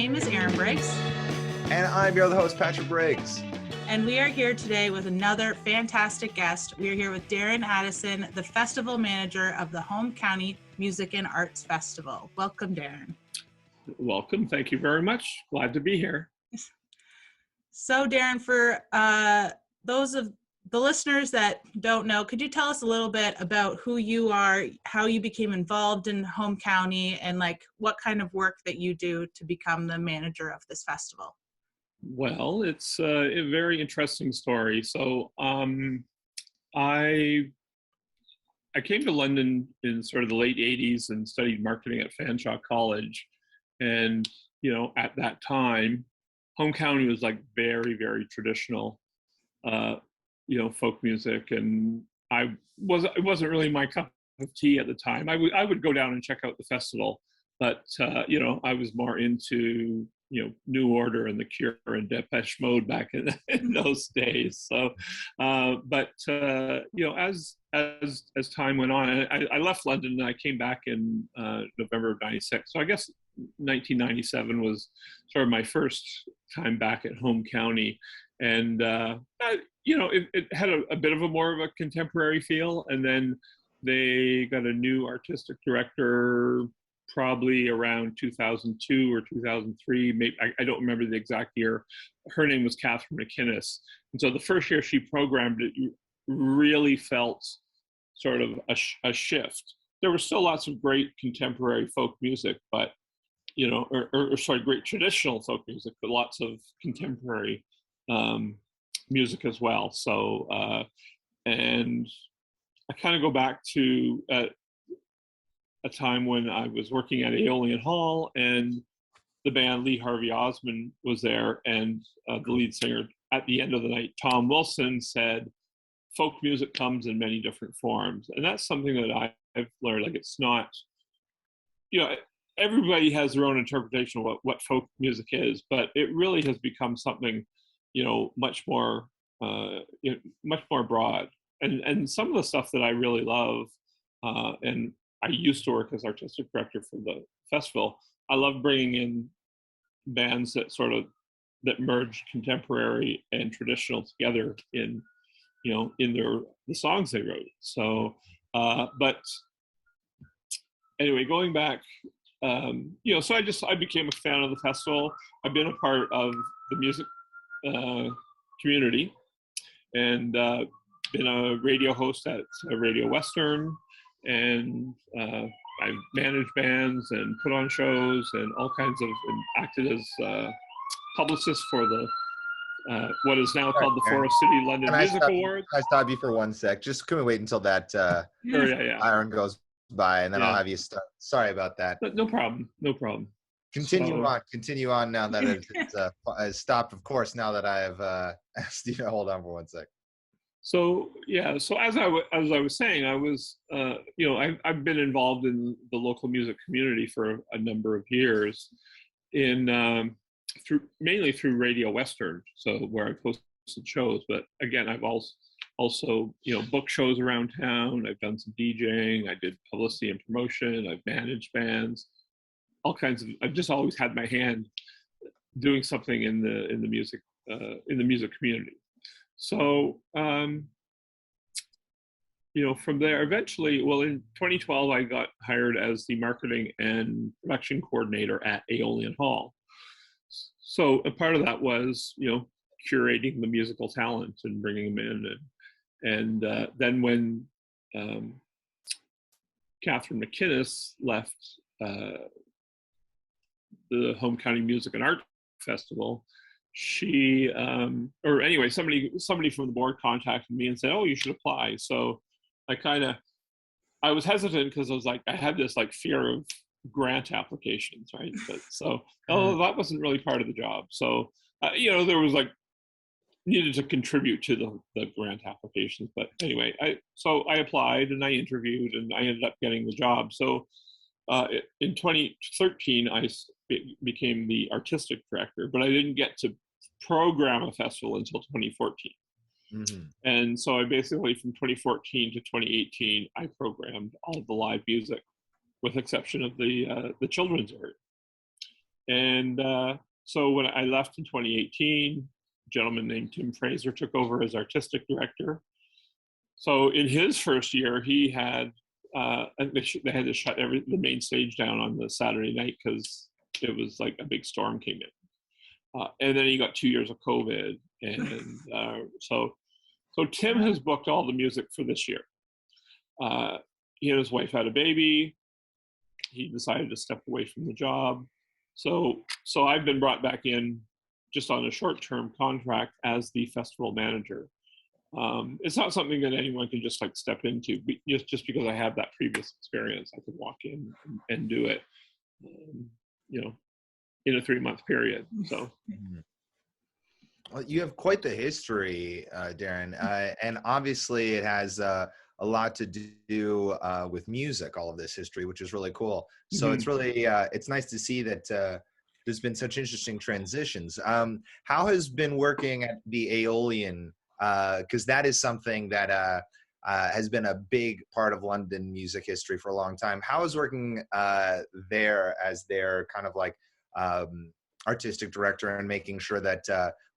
name is Erin Briggs. And I'm your other host, Patrick Briggs. And we are here today with another fantastic guest. We are here with Darin Addison, the festival manager of the H.O.M.E County Music and Arts Festival. Welcome, Darin. Welcome. Thank you very much. Glad to be here. So, Darin, for those of the listeners that don't know, could you tell us a little bit about who you are, how you became involved in H.O.M.E County, and like what kind of work that you do to become the manager of this festival? Well, it's a very interesting story. So I came to London in sort of the late 80s and studied marketing at Fanshawe College. And, you know, at that time, H.O.M.E County was like very, very traditional, you know, folk music. And it wasn't really my cup of tea at the time. I would go down and check out the festival, but, you know, I was more into, you know, New Order and The Cure and Depeche Mode back in those days. So, you know, as time went on, I left London and I came back in November of '96. So I guess 1997 was sort of my first time back at H.O.M.E County, and you know, it had a bit of a more of a contemporary feel. And then they got a new artistic director probably around 2002 or 2003. Maybe I don't remember the exact year. Her name was Catherine McInnes. And so the first year she programmed it, you really felt sort of a shift. There was still lots of great contemporary folk music, but, you know, or sorry, great traditional folk music, but lots of contemporary music as well. So, and I kind of go back to a time when I was working at Aeolian Hall, and the band Lee Harvey Osmond was there, and the lead singer at the end of the night, Tom Wilson, said, folk music comes in many different forms. And that's something that I've learned. Like, it's not, you know, everybody has their own interpretation of what folk music is, but it really has become something, you know, much more you know, much more broad. And some of the stuff that I really love, and I used to work as artistic director for the festival. I love bringing in bands that merge contemporary and traditional together in, you know, in the songs they wrote. So, but anyway, going back, you know, so I became a fan of the festival. I've been a part of the music community, and been a radio host at Radio Western. And I've managed bands and put on shows and all kinds of, and acted as publicist for the what is now called the Forest City London Music Awards. Can I stop you for one sec? Just can we wait until that Sure, yeah. iron goes by, and then I'll have you start. Sorry about that. No problem. No problem. Continue on now that it's stopped, of course, now that I have asked you to hold on for one sec. So yeah, so as I was saying, I was you know, I've been involved in the local music community for a number of years, mainly through Radio Western, so where I posted shows. But again, I've also you know, booked shows around town. I've done some DJing. I did publicity and promotion. I've managed bands, all kinds of. I've just always had my hand doing something in the music community. So, you know, from there, eventually, well, in 2012, I got hired as the marketing and production coordinator at Aeolian Hall. So a part of that was, you know, curating the musical talent and bringing them in. And then when Catherine McInnes left the H.O.M.E County Music and Art Festival, she or anyway, somebody from the board contacted me and said, oh, you should apply. So I was hesitant because I was like, I had this like fear of grant applications, right? But so that wasn't really part of the job. So you know, there was like needed to contribute to the grant applications. But anyway, so I applied and I interviewed and I ended up getting the job. So in 2013, I became the artistic director, but I didn't get to program a festival until 2014. Mm-hmm. And so I basically, from 2014 to 2018, I programmed all of the live music, with exception of the children's art. And so when I left in 2018, a gentleman named Tim Fraser took over as artistic director. So in his first year, he had they had to shut the main stage down on the Saturday night because it was like a big storm came in. And then he got 2 years of COVID, and so Tim has booked all the music for this year. He and his wife had a baby. He decided to step away from the job. So I've been brought back in just on a short-term contract as the festival manager. It's not something that anyone can just like step into. Just because I have that previous experience, I could walk in and do it, in a 3-month period. So. Well, you have quite the history, Darin, and obviously it has a lot to do with music, all of this history, which is really cool. So it's really, it's nice to see that there's been such interesting transitions. How has been working at the Aeolian, because that is something that has been a big part of London music history for a long time. How is working there as their kind of like artistic director and making sure that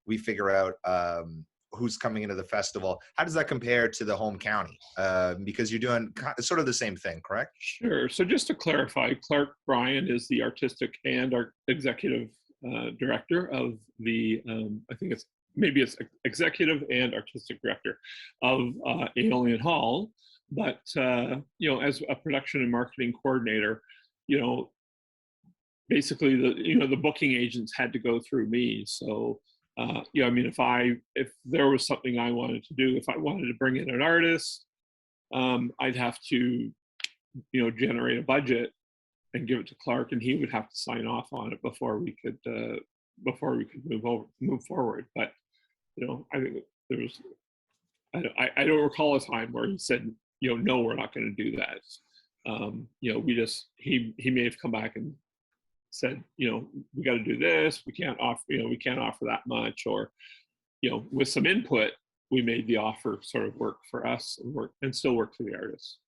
we figure out who's coming into the festival? How does that compare to the home county? Because you're doing sort of the same thing, correct? Sure. So just to clarify, Clark Bryan is the artistic and executive director of the, I think it's executive and artistic director of Aeolian Hall. But, as a production and marketing coordinator, basically the booking agents had to go through me. So, if there was something I wanted to do, if I wanted to bring in an artist, I'd have to, generate a budget and give it to Clark, and he would have to sign off on it before we could move forward. But, I think there was, I don't recall a time where he said, no, we're not going to do that. He may have come back and said, we got to do this. We can't offer that much, or, with some input, we made the offer sort of work for us and still work for the artists.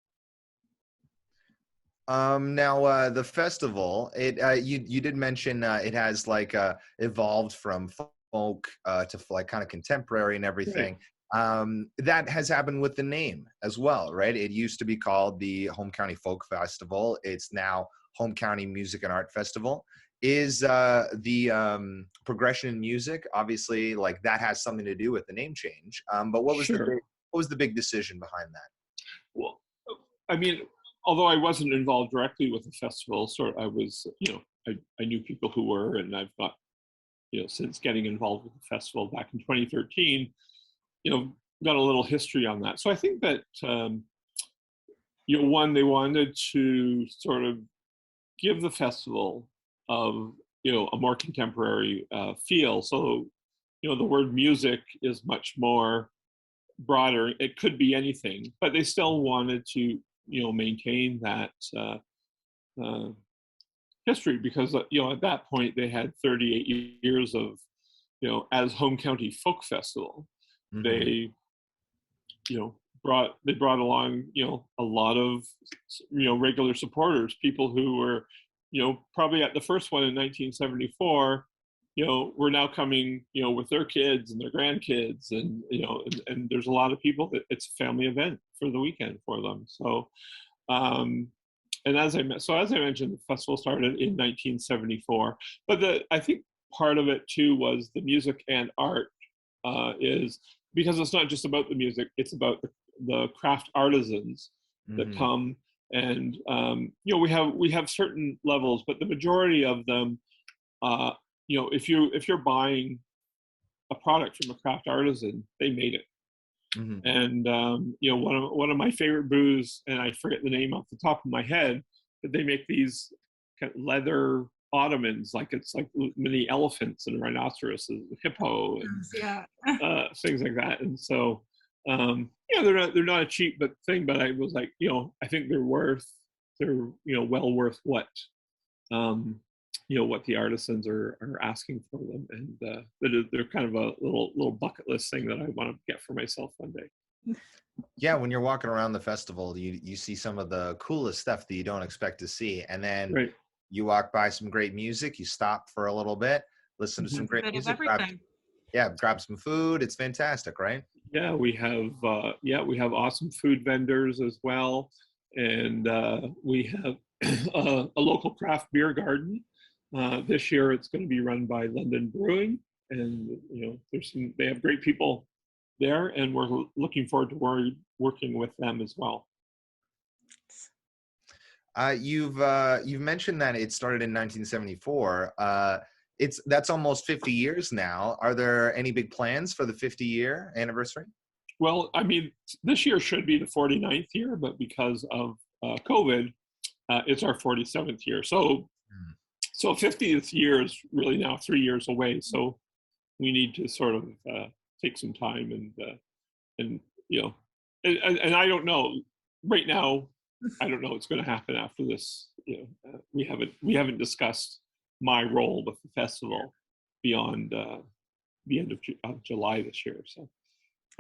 Now, the festival, you did mention it has like evolved from folk to like kind of contemporary and everything. Right. That has happened with the name as well, right? It used to be called the Home County Folk Festival. It's now Home County Music and Art Festival. Is the progression in music, obviously, like that has something to do with the name change. But what was the big decision behind that? Well, I mean, although I wasn't involved directly with the festival, I was, I knew people who were, and I've got, since getting involved with the festival back in 2013, got a little history on that. So I think that, one, they wanted to sort of give the festival of, a more contemporary feel. So, the word music is much more broader. It could be anything, but they still wanted to, maintain that history, because, at that point they had 38 years of, as Home County Folk Festival. They, brought along, a lot of, regular supporters, people who were, probably at the first one in 1974, we're now coming, with their kids and their grandkids, and, and there's a lot of people that it's a family event for the weekend for them. So, and as I mentioned, the festival started in 1974, but I think part of it too was the music and art is because it's not just about the music, it's about the craft artisans that come. And we have certain levels, but the majority of them, if you're buying a product from a craft artisan, they made it. And one of my favorite brews, and I forget the name off the top of my head, but they make these kind of leather ottomans, like it's like mini elephants and rhinoceroses, hippo, and things like that. And so they're not a cheap thing, but I was like, I think they're well worth what what the artisans are asking for them, and they're kind of a little bucket list thing that I want to get for myself one day. Yeah, when you're walking around the festival, you see some of the coolest stuff that you don't expect to see, and then You walk by some great music, you stop for a little bit, listen to some A great bit of music, everything. grab some food. It's fantastic, right? Yeah, we have awesome food vendors as well, and we have a local craft beer garden. This year, it's going to be run by London Brewing, and they have great people there, and we're looking forward to working with them as well. You've mentioned that it started in 1974. That's almost 50 years now. Are there any big plans for the 50-year anniversary? Well, I mean, this year should be the 49th year, but because of COVID, it's our 47th year. So 50th year is really now 3 years away. So we need to sort of take some time and I don't know right now. I don't know what's going to happen after this. We haven't discussed my role with the festival beyond the end of July this year. So,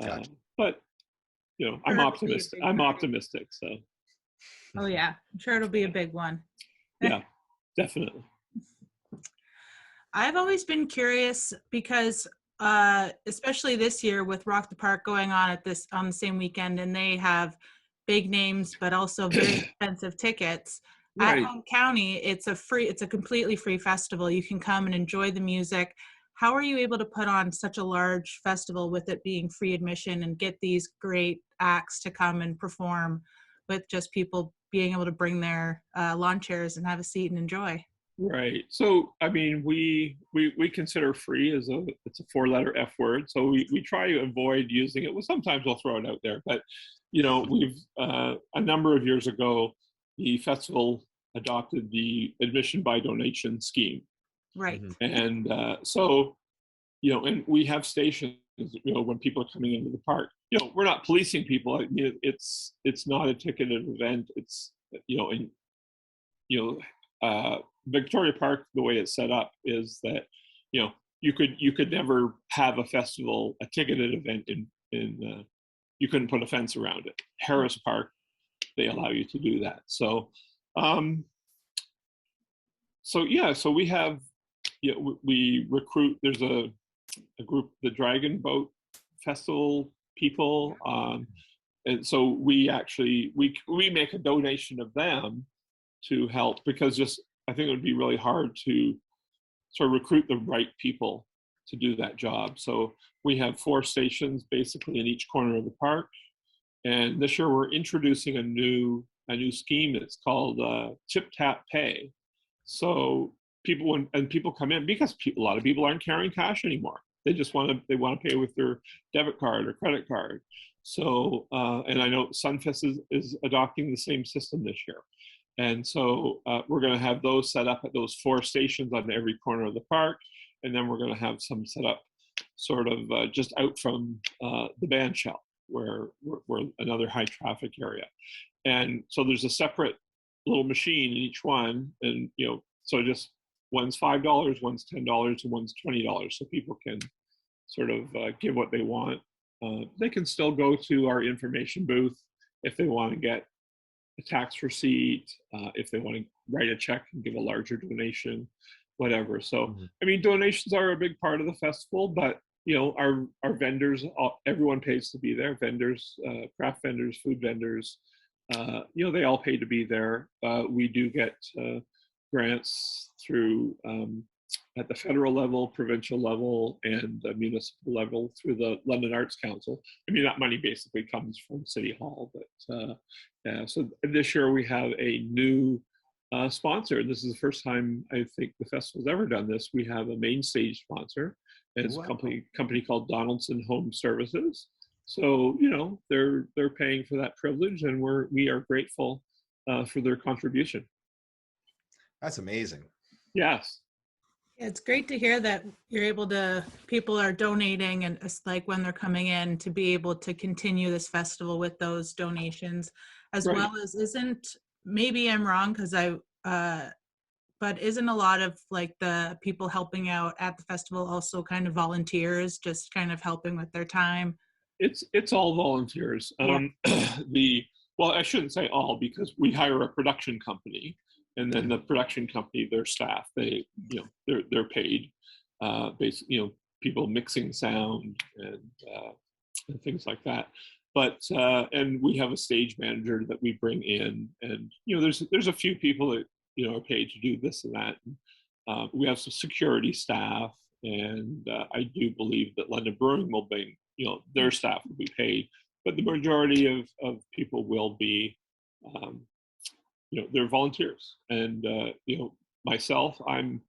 Gotcha. but I'm optimistic. I'm optimistic. So. Oh yeah, I'm sure it'll be a big one. Yeah, definitely. I've always been curious because, especially this year with Rock the Park going on on the same weekend, and they have big names but also very expensive tickets. Right. At Home County, it's a completely free festival. You can come and enjoy the music. How are you able to put on such a large festival with it being free admission and get these great acts to come and perform with just people being able to bring their lawn chairs and have a seat and enjoy? Right. So, I mean, we consider free it's a 4-letter F word. So we try to avoid using it. Well, sometimes we'll throw it out there, but we've a number of years ago, the festival adopted the admission by donation scheme. Right. And so, and we have stations, when people are coming into the park, we're not policing people. I mean, it's not a ticketed event. It's, Victoria Park, the way it's set up is that, you could never have a festival, a ticketed event in you couldn't put a fence around it. Harris Park, they allow you to do that. So, so we have, we recruit, there's a group, the Dragon Boat Festival people. And so we actually, we make a donation of them to help, because I think it would be really hard to sort of recruit the right people to do that job. So we have 4 stations basically in each corner of the park. And this year we're introducing a new scheme. It's called Tip Tap Pay. So people come in because a lot of people aren't carrying cash anymore. They just want to pay with their debit card or credit card. So and I know Sunfest is adopting the same system this year. And so we're going to have those set up at those 4 stations on every corner of the park. And then we're going to have some set up sort of just out from the band shell, where we're another high traffic area. And so there's a separate little machine in each one. And, so just one's $5, one's $10, and one's $20. So people can sort of give what they want. They can still go to our information booth if they want to get a tax receipt, if they want to write a check and give a larger donation, whatever. So, I mean, donations are a big part of the festival, but, our vendors, everyone pays to be there. Vendors, craft vendors, food vendors, they all pay to be there. We do get grants through at the federal level, provincial level, and the municipal level through the London Arts Council. I mean, that money basically comes from City Hall. But so this year we have a new sponsor. This is the first time I think the festival's ever done this. We have a main stage sponsor, and it's a company called Donaldson Home Services. So they're paying for that privilege, and we are grateful for their contribution. That's amazing. Yes. It's great to hear that people are donating, and it's like when they're coming in to be able to continue this festival with those donations, as Right. well as maybe I'm wrong but isn't a lot of like the people helping out at the festival also kind of volunteers, just kind of helping with their time? It's all volunteers. Yeah. Well, I shouldn't say all, because we hire a production company. and then the production company, their staff, they're paid, basically, people mixing sound and things like that. But and we have a stage manager that we bring in, and there's a few people that are paid to do this and that. We have some security staff, and I do believe that London Brewing will bring, their staff will be paid, but the majority of people will be, they're volunteers. And myself, I'm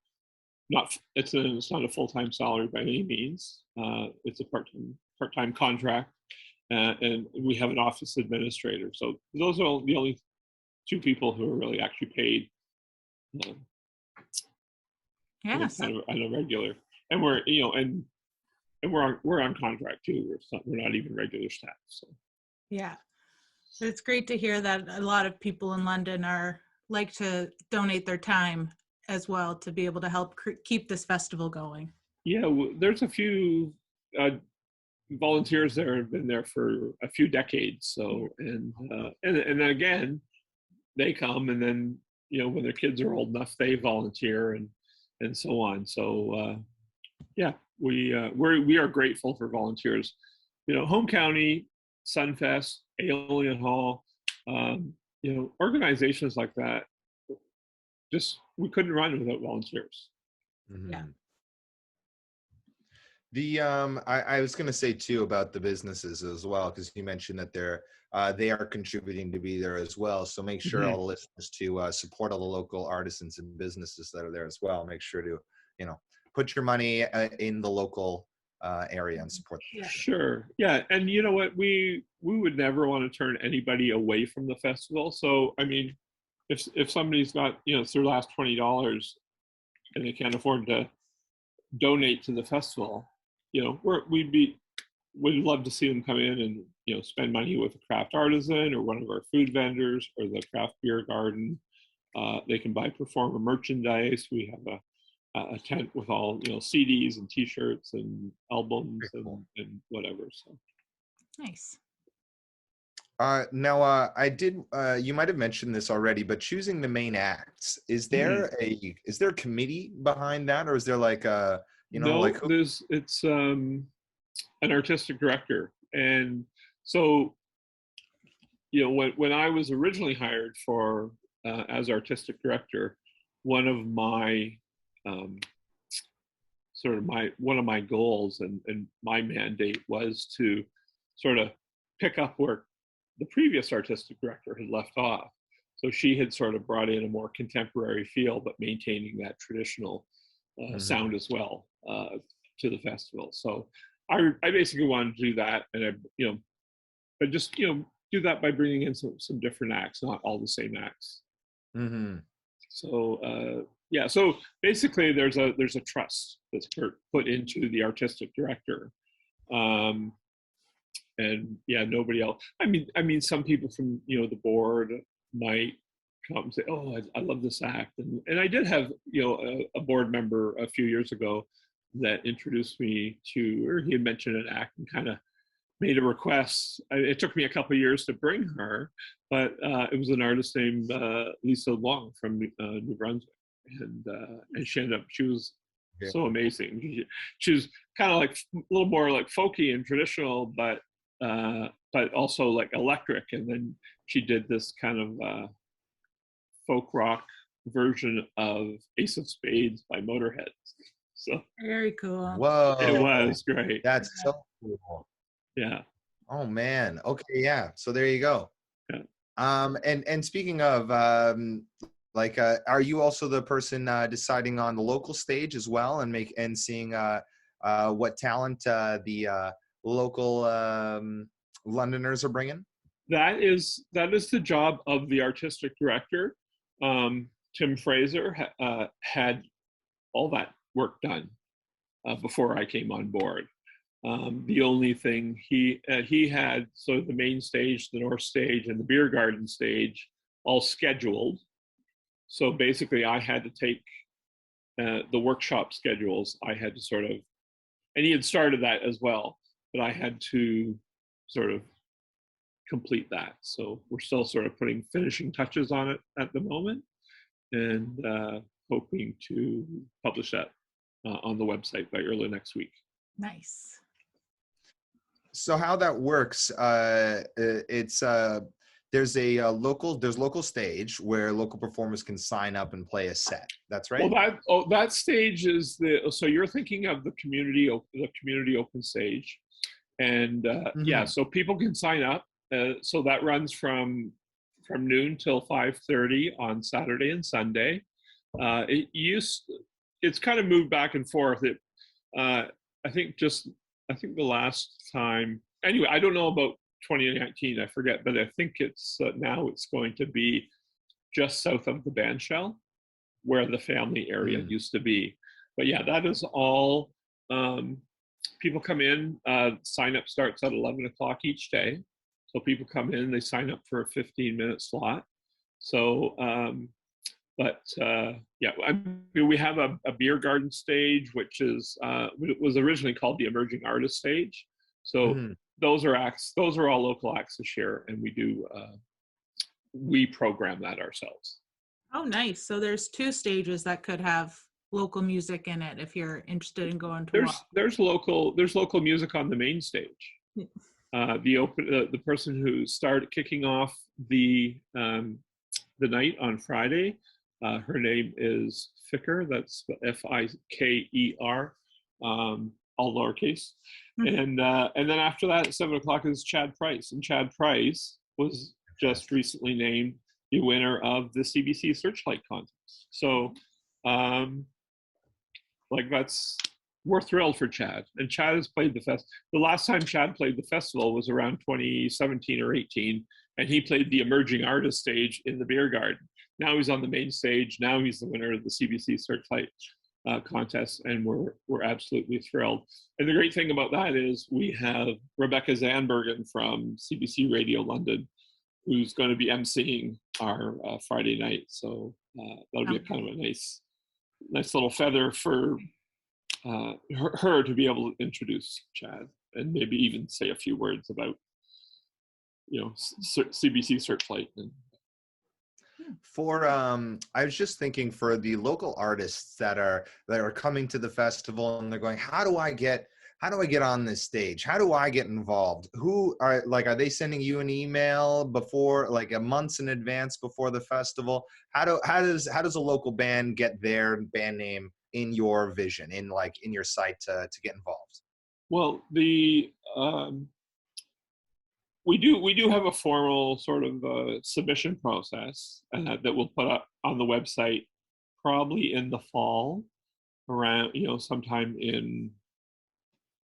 not. It's not a full-time salary by any means. It's a part-time contract, and we have an office administrator. So those are the only two people who are really actually paid. Yes. Kind of on a regular, and we're we're on contract too. We're not even regular staff. So yeah, it's great to hear that a lot of people in London like to donate their time as well to be able to help keep this festival going. Yeah, there's a few volunteers there have been there for a few decades. So and then again, they come, and then when their kids are old enough, they volunteer and so on. So yeah, we are grateful for volunteers. Home County, Sunfest, Alien Hall, organizations like that, just we couldn't run without volunteers. Mm-hmm. Yeah. I was going to say too about the businesses as well, because you mentioned that they are contributing to be there as well. So make sure all the listeners to support all the local artisans and businesses that are there as well. Make sure to put your money in the local area and support them. Yeah. Sure. Yeah, and you know what, we would never want to turn anybody away from the festival. So I mean, if somebody's got it's their last $20 and they can't afford to donate to the festival, we'd love to see them come in and spend money with a craft artisan or one of our food vendors or the craft beer garden. They can buy performer merchandise. We have a tent with all CDs and T-shirts and albums and whatever. So Nice. Now, I did. You might have mentioned this already, but choosing the main acts, is there a committee behind that, or is there like a it's an artistic director, and so when I was originally hired for as artistic director, one of my one of my goals and my mandate was to sort of pick up where the previous artistic director had left off. So she had sort of brought in a more contemporary feel, but maintaining that traditional sound as well to the festival. So I basically wanted to do that, and but just do that by bringing in some different acts, not all the same acts. Mm-hmm. So yeah, so basically there's a trust that's put into the artistic director, and yeah, nobody else. I mean, some people from the board might come and say, "Oh, I love this act," and I did have a board member a few years ago that introduced me to, or he had mentioned an act and kind of made a request. It took me a couple of years to bring her, but it was an artist named Lisa Long from New Brunswick, and she was so amazing. She was kind of like a little more like folky and traditional, but also like electric. And then she did this kind of folk rock version of Ace of Spades by Motorhead. So very cool. Whoa, it was great. That's so cool. Yeah. Oh man. Okay. Yeah. So there you go. Yeah. And speaking of, are you also the person deciding on the local stage as well, and seeing what talent the local Londoners are bringing? That is the job of the artistic director. Tim Fraser had all that work done before I came on board. The only thing he had sort of the main stage, the north stage, and the beer garden stage all scheduled. So basically, I had to take the workshop schedules. I had to sort of, and he had started that as well, but I had to sort of complete that. So we're still sort of putting finishing touches on it at the moment. and hoping to publish that on the website by early next week. Nice. So how that works, there's local stage where local performers can sign up and play a set. That's right. Well, that stage is so you're thinking of the community open stage, and yeah, so people can sign up. So that runs from noon till 5:30 on Saturday and Sunday. It's kind of moved back and forth. I think the last time, anyway, I don't know about 2019, I forget, but I think it's now it's going to be just south of the band shell where the family area used to be. But yeah, that is all. People come in, sign up starts at 11 o'clock each day. So people come in, they sign up for a 15-minute slot. So, yeah, we have a beer garden stage, which was originally called the Emerging Artist stage. So those are all local acts this year, and we program that ourselves. Oh, nice. So there's 2 stages that could have local music in it if you're interested in going to there's local music on the main stage. The person who started kicking off the night on Friday, her name is Ficker. That's F-I-K-E-R, all lowercase. And then after that at 7 o'clock is Chad Price, and Chad Price was just recently named the winner of the CBC Searchlight contest. So, we're thrilled for Chad. And Chad has played the last time Chad played the festival was around 2017 or 18, and he played the Emerging Artist stage in the beer garden. Now he's on the main stage. Now he's the winner of the CBC Searchlight contest, and we're absolutely thrilled. And the great thing about that is we have Rebecca Zandbergen from CBC Radio London, who's going to be emceeing our Friday night. So that'll be a kind of a nice little feather for her to be able to introduce Chad and maybe even say a few words about, CBC Searchlight. I was just thinking for the local artists that are coming to the festival and they're going, how do I get on this stage? How do I get involved? Are they sending you an email before, like a months in advance before the festival? How does a local band get their band name in your vision, in your site to get involved? Well, we do have a formal sort of submission process that we'll put up on the website probably in the fall, around sometime in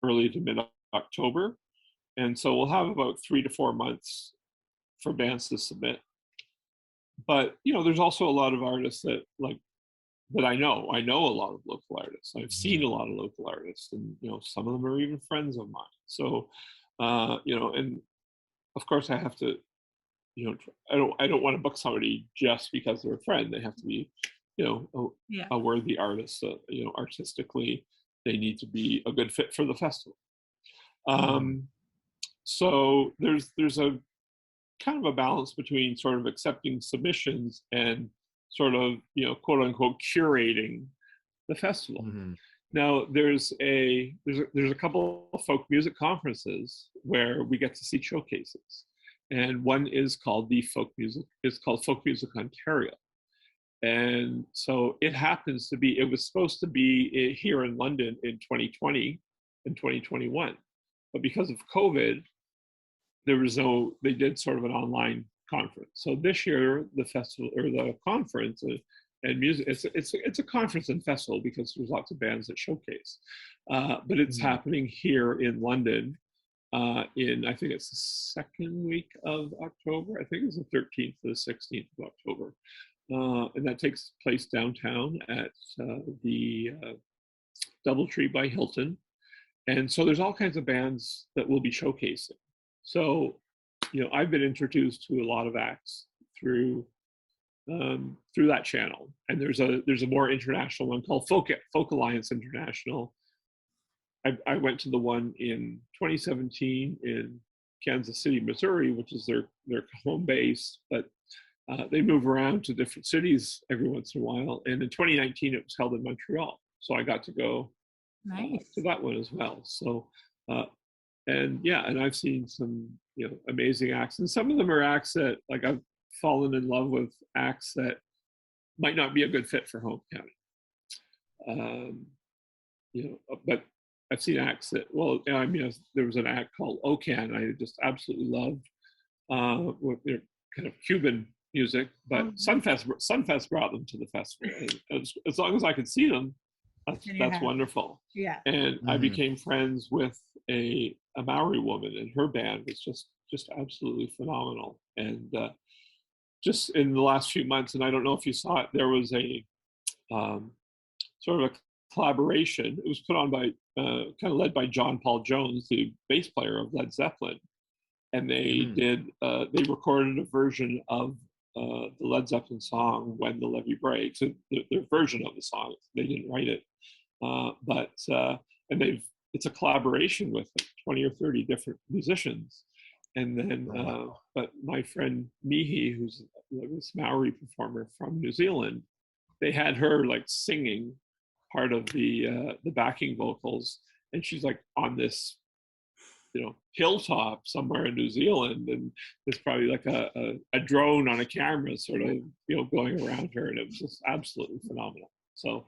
early to mid-October. And so we'll have about 3 to 4 months for bands to submit. But, there's also a lot of artists that I know. I know a lot of local artists. I've seen a lot of local artists, and, some of them are even friends of mine. So, and of course I have to, I don't want to book somebody just because they're a friend. They have to be, a worthy artist. Artistically, they need to be a good fit for the festival. So there's a kind of a balance between sort of accepting submissions and sort of, quote unquote, curating the festival. Now there's a couple of folk music conferences where we get to see showcases, and one is called Folk Music Ontario. And so it happens to be, it was supposed to be here in London in 2020 and 2021. But because of COVID, they did sort of an online conference. So this year, the festival or the conference and music, it's a conference and festival because there's lots of bands that showcase. But it's happening here in London I think it's the second week of October. I think it's the 13th to the 16th of October. And that takes place downtown at the Doubletree by Hilton. And so there's all kinds of bands that will be showcasing. So, I've been introduced to a lot of acts through that channel. And there's a more international one called Folk Alliance International. I went to the one in 2017 in Kansas City, Missouri, which is their home base. But they move around to different cities every once in a while. And in 2019, it was held in Montreal. So I got to go Nice. to that one as well. So, and yeah, and I've seen some, amazing acts. And some of them are acts that, like, I've fallen in love with acts that might not be a good fit for home county. But I've seen acts that, well, I mean, there was an act called OCAN I just absolutely loved, with their kind of Cuban music, but Sunfest brought them to the festival. And as long as I could see them, that's wonderful. Yeah. And I became friends with a Maori woman, and her band was just absolutely phenomenal. And just in the last few months, and I don't know if you saw it, there was a sort of a collaboration. It was put on by, kind of led by John Paul Jones, the bass player of Led Zeppelin. And they they recorded a version of the Led Zeppelin song "When the Levee Breaks." Their version of the song, they didn't write it, and it's a collaboration with 20 or 30 different musicians. And then, but my friend Mihi, who's this Maori performer from New Zealand, they had her like singing part of the backing vocals, and she's like on this hilltop somewhere in New Zealand, and there's probably like a drone on a camera sort of going around her, and it was just absolutely phenomenal. So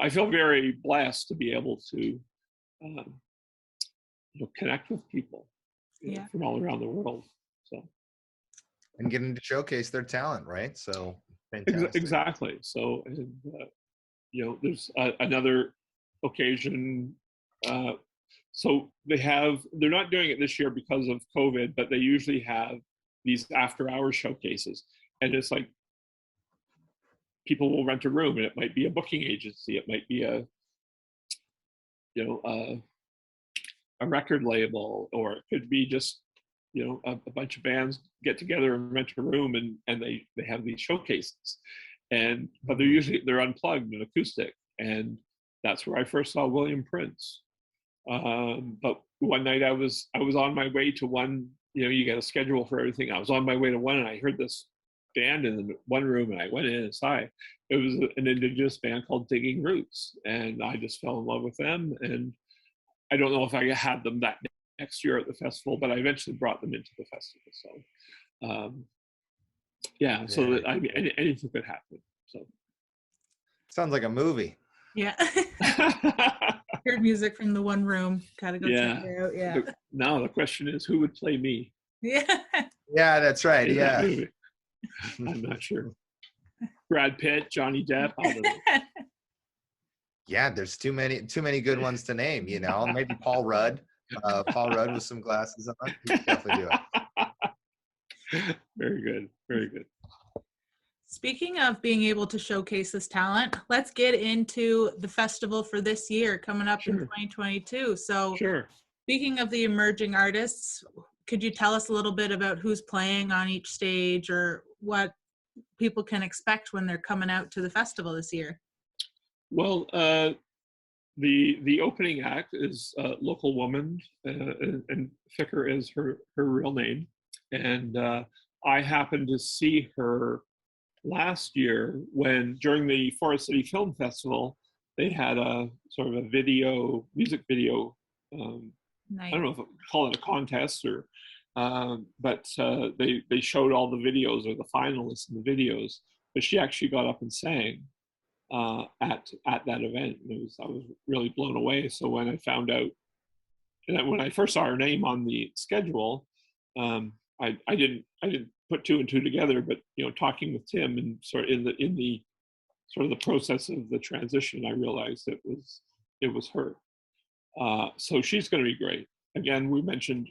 I feel very blessed to be able to connect with people from all around the world, so and getting to showcase their talent, right? So fantastic. Exactly. So, and there's another occasion. So they're not doing it this year because of COVID, but they usually have these after-hours showcases. And it's like people will rent a room, and it might be a booking agency, it might be a record label, or it could be just a bunch of bands get together and rent a room, and they have these showcases. But they're unplugged and acoustic, and that's where I first saw William Prince. But one night I was on my way to one, you get a schedule for everything. I was on my way to one, and I heard this band in one room, and I went in inside. It was an Indigenous band called Digging Roots, and I just fell in love with them. And I don't know if I had them that next year at the festival, but I eventually brought them into the festival. So, so that I mean, anything could happen. So, sounds like a movie. Yeah. Heard music from the one room. Gotta go check it out. Yeah. Now the question is, who would play me? Yeah. Yeah, that's right. Yeah. I'm not sure. Brad Pitt, Johnny Depp. I don't know. Yeah, there's too many good ones to name. Maybe Paul Rudd. Paul Rudd with some glasses on. He could definitely do it. Very good. Very good. Speaking of being able to showcase this talent, let's get into the festival for this year coming up in 2022. So speaking of the emerging artists, could you tell us a little bit about who's playing on each stage, or what people can expect when they're coming out to the festival this year? Well, the opening act is a local woman, and Ficker is her real name. And I happened to see her last year during the Forest City Film Festival, they had a sort of a music video. Nice. I don't know if I call it a contest or, but they showed all the videos, or the finalists in the videos. But she actually got up and sang at that event. I was really blown away. So when I found out, and when I first saw her name on the schedule, I didn't put two and two together, but talking with Tim and sort of in the sort of the process of the transition, I realized it was her. So she's going to be great. Again, we mentioned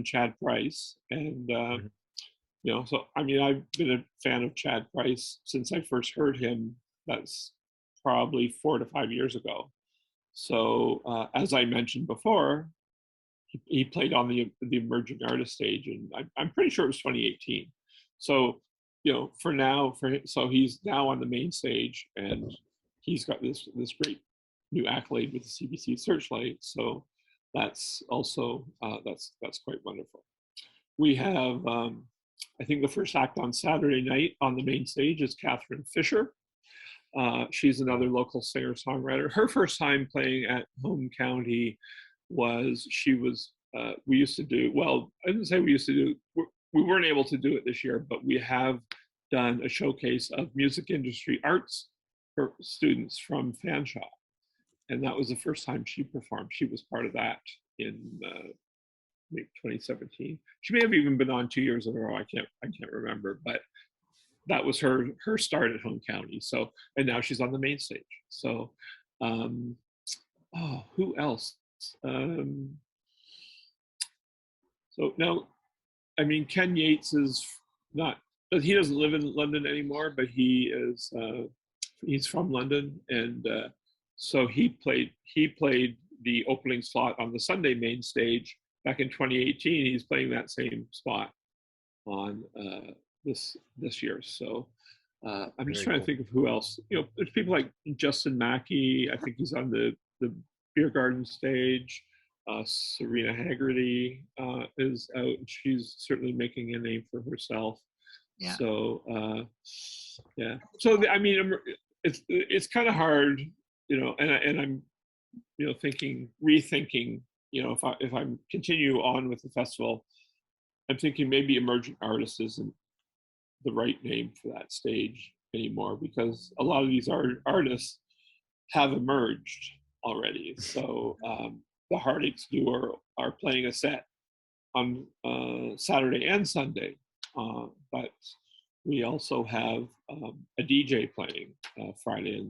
Chad Price, and so I mean, I've been a fan of Chad Price since I first heard him. That's probably 4 to 5 years ago. So as I mentioned before, he played on the emerging artist stage, and I'm pretty sure it was 2018. So so he's now on the main stage, and he's got this great new accolade with the CBC Searchlight. So that's also that's quite wonderful. We have I think the first act on Saturday night on the main stage is Catherine Fisher. She's another local singer-songwriter. Her first time playing at Home County was, we used to do, well, I didn't say we used to do, we weren't able to do it this year, but we have done a showcase of music industry arts for students from Fanshawe. And that was the first time she performed. She was part of that in maybe 2017. She may have even been on 2 years in a row. I can't remember, but that was her start at Home County. So, and now she's on the main stage. So, who else? So now, I mean, Ken Yates is not, he doesn't live in London anymore, but he is, he's from London. And so he played the opening slot on the Sunday main stage back in 2018. He's playing that same spot on this year. So I'm just trying to think of who else. You know, there's people like Justin Mackey. I think he's on the beer garden stage. Serena Haggerty is out. She's certainly making a name for herself. Yeah. So yeah. So I mean, it's kind of hard, you know. And I'm, you know, rethinking. You know, if I continue on with the festival, I'm thinking maybe emergent artist isn't the right name for that stage anymore, because a lot of these artists have emerged already. So the Heartaches duo are playing a set on Saturday and Sunday, but we also have a DJ playing Friday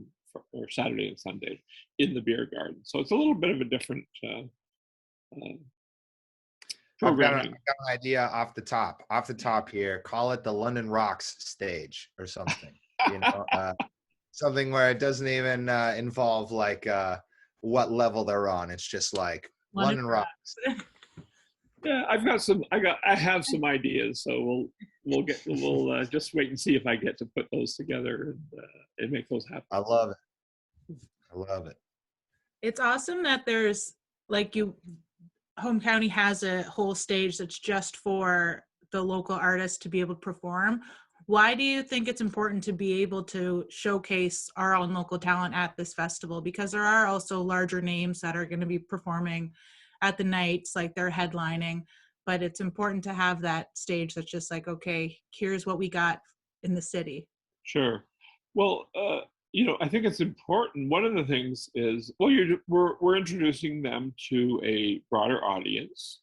or Saturday and Sunday in the beer garden. So it's a little bit of a different programming. I've got an idea off the top here. Call it the London Rocks stage or something. You know, something where it doesn't even involve like what level they're on. It's just like London Rocks. Yeah, I have some ideas. So we'll just wait and see if I get to put those together and make those happen. I love it. It's awesome that there's Home County has a whole stage that's just for the local artists to be able to perform. Why do you think it's important to be able to showcase our own local talent at this festival? Because there are also larger names that are going to be performing at the nights, like they're headlining, but it's important to have that stage that's just like, okay, here's what we got in the city. Sure. Well, you know, I think it's important. One of the things is, well, we're introducing them to a broader audience.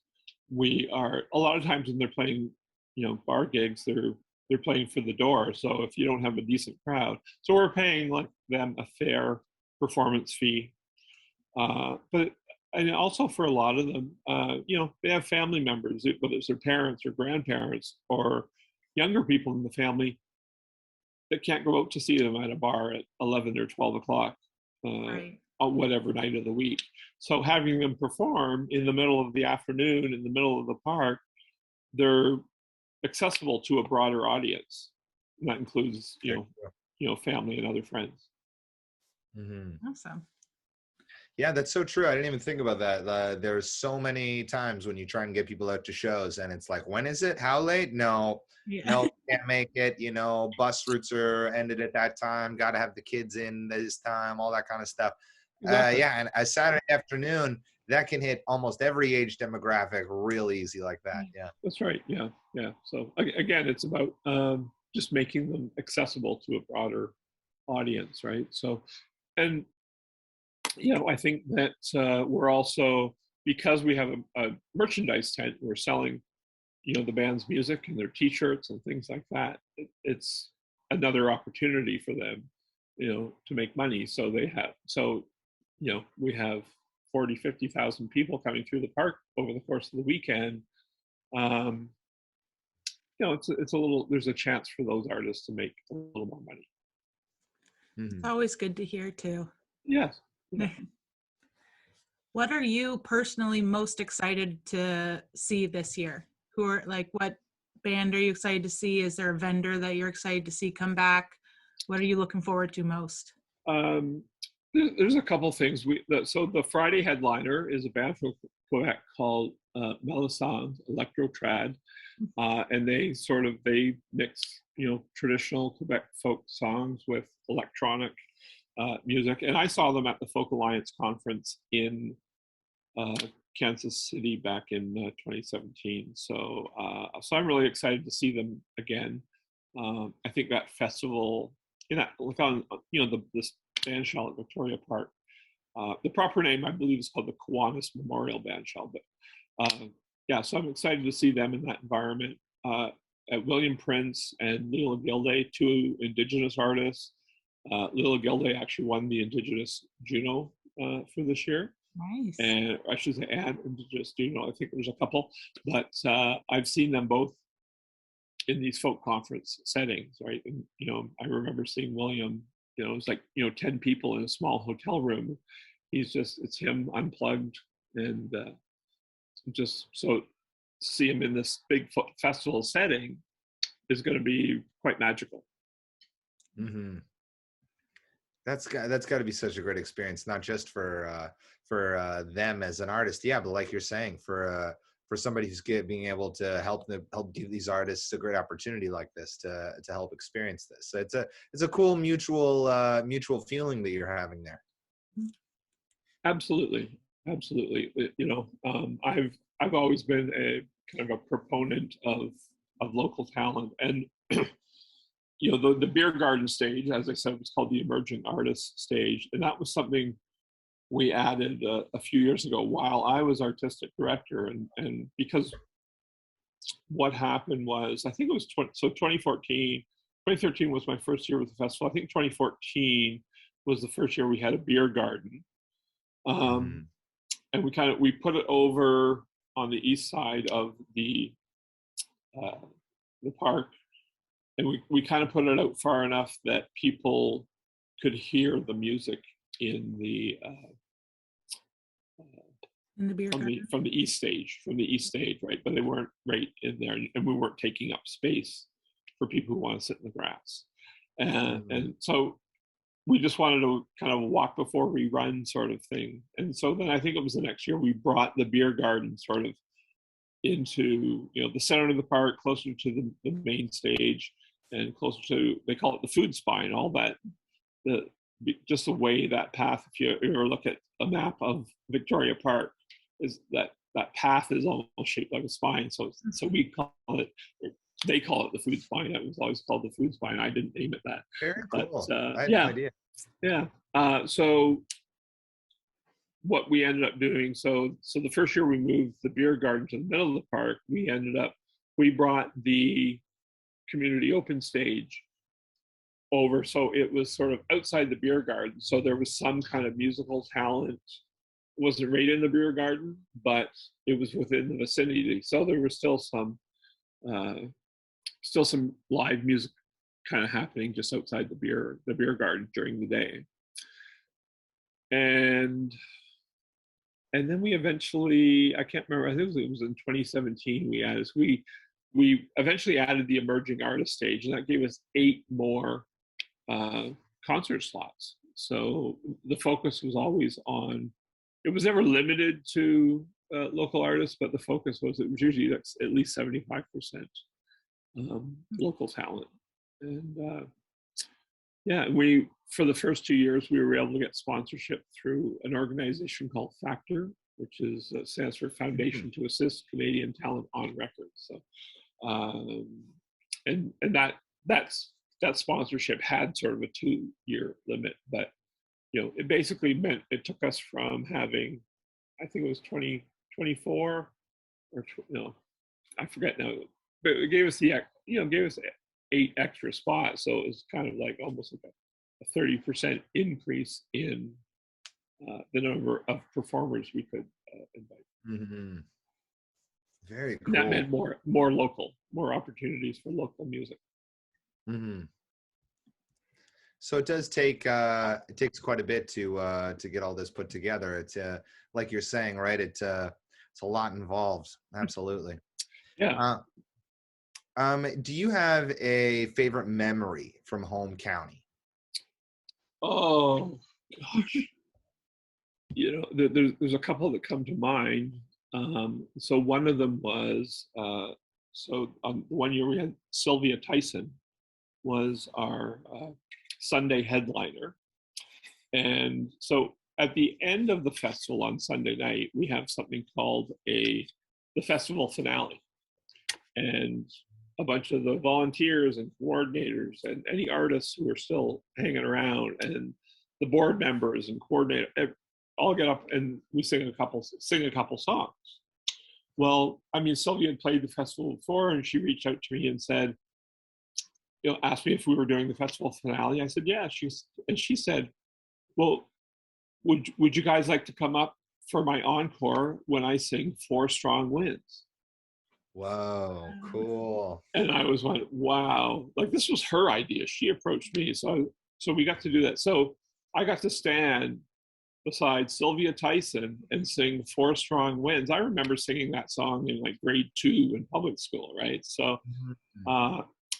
We are, a lot of times when they're playing, you know, bar gigs, they're playing for the door. So if you don't have a decent crowd, so we're paying like them a fair performance fee. But and also for a lot of them, you know, they have family members, whether it's their parents or grandparents or younger people in the family that can't go out to see them at a bar at 11 or 12 o'clock Right. on whatever night of the week. So having them perform in the middle of the afternoon, in the middle of the park, they're accessible to a broader audience. And that includes, you know, family and other friends. Mm-hmm. Awesome. Yeah, that's so true. I didn't even think about that. There's so many times when you try and get people out to shows and it's like, when is it? How late? No, can't make it. You know, bus routes are ended at that time. Got to have the kids in this time, all that kind of stuff. Exactly. Yeah, and a Saturday afternoon, that can hit almost every age demographic real easy like that. Yeah. That's right. Yeah. So again, it's about just making them accessible to a broader audience, right? So, and you know, I think that we're also, because we have a merchandise tent, we're selling, you know, the band's music and their T-shirts and things like that. It's another opportunity for them, you know, to make money. So you know, we have 40, 50,000 people coming through the park over the course of the weekend. You know, it's a little, there's a chance for those artists to make a little more money. Mm-hmm. It's always good to hear too. Yes. Yeah. What are you personally most excited to see this year? What band are you excited to see? Is there a vendor that you're excited to see come back? What are you looking forward to most? There's a couple things. So the Friday headliner is a band from Quebec called Middlesex Electro Trad, and they mix traditional Quebec folk songs with electronic music. And I saw them at the Folk Alliance conference in Kansas City back in 2017. So I'm really excited to see them again. I think that festival, this band shell at Victoria Park. The proper name, I believe, is called the Kiwanis Memorial Band Shell. But so I'm excited to see them in that environment. At William Prince and Leela Gilday, two Indigenous artists. Leela Gilday actually won the Indigenous Juno for this year. Nice. And I should say, and Indigenous Juno. I think there's a couple, but I've seen them both in these folk conference settings, right? And I remember seeing William. It was like 10 people in a small hotel room. It's him unplugged, and just so see him in this big festival setting is going to be quite magical. Mm-hmm. That's got to be such a great experience, not just for them as an artist, but like you're saying, for somebody who's being able to help give these artists a great opportunity like this to help experience this. So it's a cool mutual feeling that you're having there. Absolutely. I've always been a kind of a proponent of local talent, and the beer garden stage, as I said, was called the Emerging Artist stage, and that was something we added a few years ago while I was artistic director, and because what happened was, I think it was 2013 was my first year with the festival. I think 2014 was the first year we had a beer garden, and we put it over on the east side of the park, and we kind of put it out far enough that people could hear the music in the beer garden from the east stage, right? But they weren't right in there, and we weren't taking up space for people who want to sit in the grass, and so we just wanted to kind of walk before we run sort of thing. And so then I think it was the next year we brought the beer garden sort of into the center of the park, closer to the main stage, and closer to, they call it the food spine, all that, just the way that path, if you ever look at a map of Victoria Park, is that path is almost shaped like a spine. So we call it, they call it the food spine. It was always called the food spine. I didn't name it that. Very cool. But, I had no idea. Yeah. So what we ended up doing, so the first year we moved the beer garden to the middle of the park, we brought the community open stage over, so it was sort of outside the beer garden, so there was some kind of musical talent. It wasn't right in the beer garden, but it was within the vicinity, so there was still some live music kind of happening just outside the beer garden during the day. And then we eventually, I can't remember, I think it was in 2017 we eventually added the Emerging Artist stage, and that gave us 8 more concert slots. So the focus was always on, it was never limited to local artists, but the focus was, it was usually at least 75% local talent. And for the first 2 years, we were able to get sponsorship through an organization called Factor, which stands for Foundation to Assist Canadian Talent on Record. So, and that sponsorship had sort of a 2-year limit, but it basically meant it took us from having, I think it was 24 or I forget now, but it gave us 8 extra spots, so it was kind of like almost like a 30% increase in the number of performers we could invite. Mm-hmm. Very cool. That meant more local, more opportunities for local music. Mm-hmm. So it does take it takes quite a bit to get all this put together. It's like you're saying, right? It's a lot involved. Absolutely. Yeah. Do you have a favorite memory from home county? Oh, Gosh, there's a couple that come to mind. So one of them was, one year we had Sylvia Tyson was our Sunday headliner. And so at the end of the festival on Sunday night, we have something called the festival finale. And a bunch of the volunteers and coordinators and any artists who are still hanging around and the board members and coordinators all get up and we sing a couple songs. Well, I mean, Sylvia had played the festival before, and she reached out to me and said, asked me if we were doing the festival finale. I said, yeah. She said, well, would you guys like to come up for my encore when I sing Four Strong Winds? Whoa, cool. And I was like, wow, like this was her idea. She approached me. So we got to do that. So I got to stand beside Sylvia Tyson and sing Four Strong Winds. I remember singing that song in like grade 2 in public school, right? So,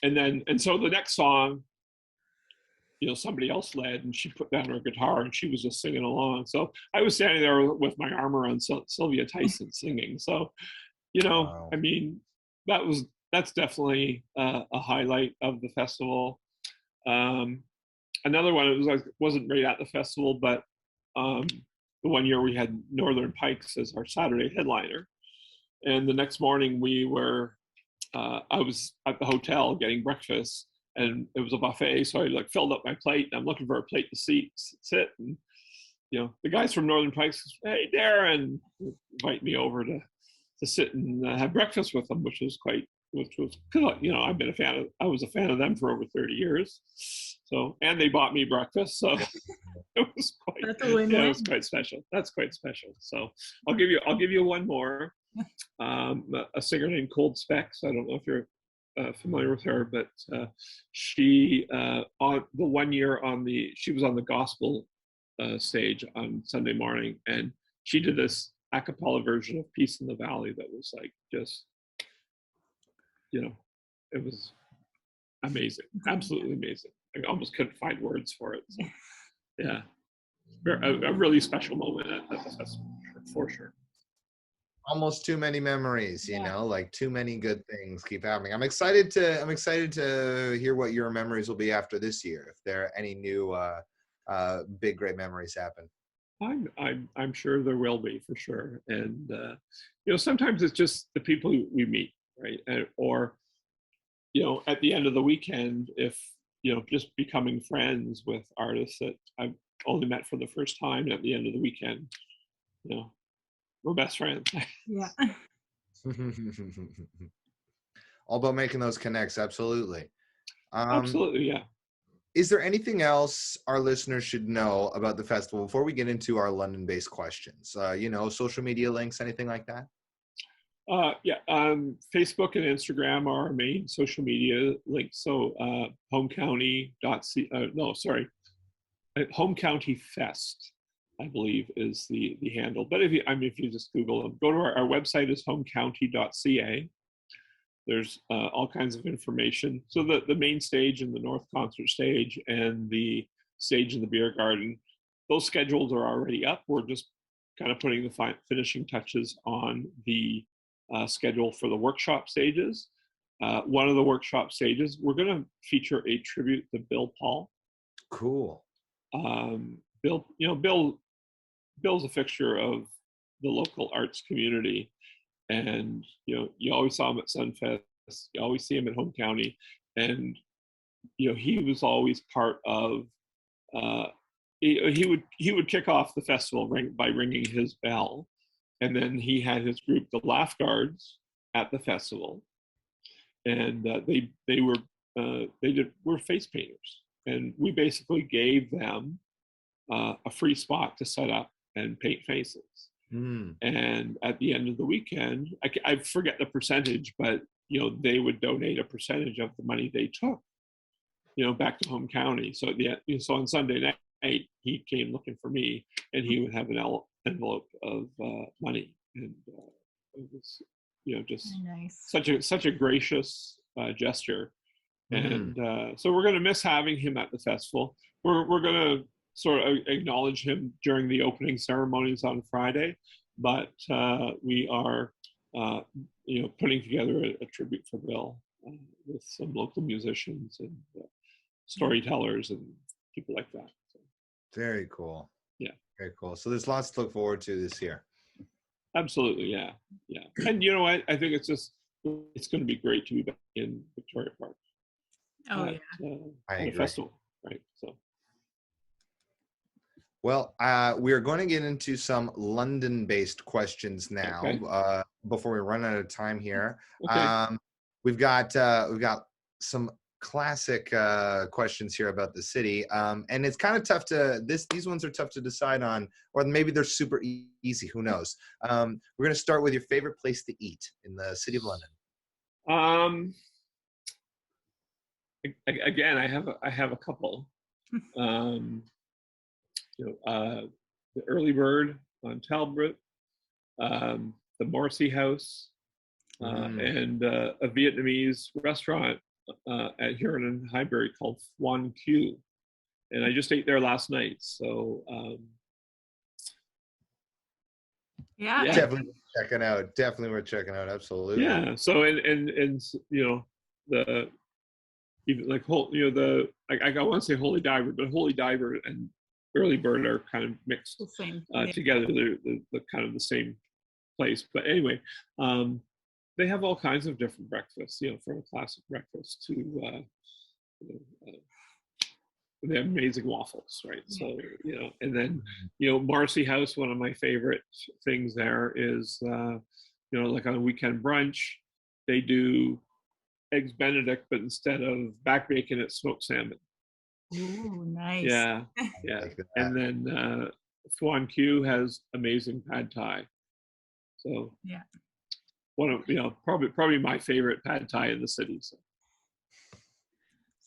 and so the next song, somebody else led, and she put down her guitar and she was just singing along. So I was standing there with my arm around Sylvia Tyson singing. So, wow. I mean, that's definitely a highlight of the festival. Another one, it wasn't right at the festival, but the one year we had Northern Pikes as our Saturday headliner. And the next morning I was at the hotel getting breakfast, and it was a buffet. So I filled up my plate, and I'm looking for a plate to sit. And, the guys from Northern Pikes, hey, Darin, invite me over to sit and have breakfast with them, which was because I was a fan of them for over 30 years. So, and they bought me breakfast. So it was quite special. That's quite special. So I'll give you one more. A singer named Cold Specs. I don't know if you're familiar with her, but she on the one year she was on the gospel stage on Sunday morning, and she did this a cappella version of Peace in the Valley that was it was amazing, absolutely amazing. I almost couldn't find words for it. So, yeah, a really special moment at the festival for sure. Almost too many memories, like too many good things keep happening. I'm excited to hear what your memories will be after this year, if there are any new big great memories happen. I'm sure there will be, for sure. And sometimes it's just the people we meet, right? Or at the end of the weekend, if just becoming friends with artists that I've only met for the first time, at the end of the weekend, we're best friends. Yeah. All about making those connects. Absolutely. Absolutely. Yeah. Is there anything else our listeners should know about the festival before we get into our London-based questions? Social media links, anything like that? Yeah. Facebook and Instagram are our main social media links. So Home County Fest, I believe, is the handle. But if you just Google them, go to our website is homecounty.ca. There's all kinds of information. So the main stage and the North Concert Stage and the stage in the Beer Garden, those schedules are already up. We're just kind of putting the finishing touches on the schedule for the workshop stages. One of the workshop stages, we're going to feature a tribute to Bill Paul. Cool. Bill's a fixture of the local arts community. And, you always saw him at Sunfest, you always see him at Home County. And, he was always part of, he would kick off the festival by ringing his bell. And then he had his group, the Laugh Guards, at the festival. And they were face painters. And we basically gave them a free spot to set up and paint faces. And at the end of the weekend, I forget the percentage, but they would donate a percentage of the money they took, back to Home County. So so on Sunday night, he came looking for me, and he would have an envelope of money, and it was just nice. such a gracious gesture. And so we're going to miss having him at the festival. We're going to sort of acknowledge him during the opening ceremonies on Friday, but we are, putting together a tribute for Bill with some local musicians and storytellers and people like that. So, Very cool. yeah. Very cool. So there's lots to look forward to this year. Absolutely, yeah. And you know what? I think it's going to be great to be back in Victoria Park. Oh, at, I at a agree. festival, right? So. Well, we are going to get into some London-based questions now. Okay. Before we run out of time here. Okay. We've got some classic questions here about the city, and it's kind of tough to these ones are tough to decide on, or maybe they're super easy. Who knows? We're going to start with your favorite place to eat in the city of London. Again, I have a couple. The Early Bird on Talbot, the Morrissey House, and a Vietnamese restaurant at Huron and Highbury called Huron Q. And I just ate there last night. So yeah. Definitely worth checking out. Definitely worth checking out. Absolutely. Yeah. So and the even like I want to say Holy Diver, but Holy Diver and Early Bird are kind of mixed together. They're kind of the same place. But anyway, they have all kinds of different breakfasts, from a classic breakfast to they have amazing waffles, right? So, and then, Marcy House, one of my favorite things there is, like on a weekend brunch, they do eggs Benedict, but instead of back bacon, it's smoked salmon. Ooh, nice. Yeah. And then Thuan Q has amazing pad thai. So yeah, one of probably my favorite pad thai in the city. So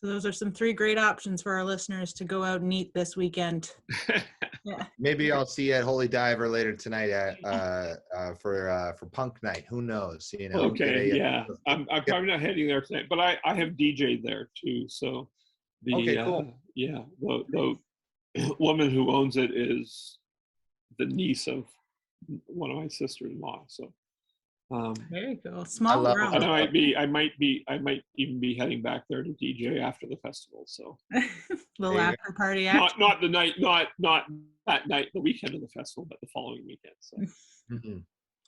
those are some 3 great options for our listeners to go out and eat this weekend. Yeah. Maybe I'll see you at Holy Diver later tonight for punk night. Who knows? Okay, yeah. I'm probably not heading there tonight, but I have DJ'd there too. So cool. The woman who owns it is the niece of one of my sisters-in-law. So very cool. Small world. And I might even be heading back there to DJ after the festival. So little after party. Not the night, not that night, the weekend of the festival, but the following weekend. So.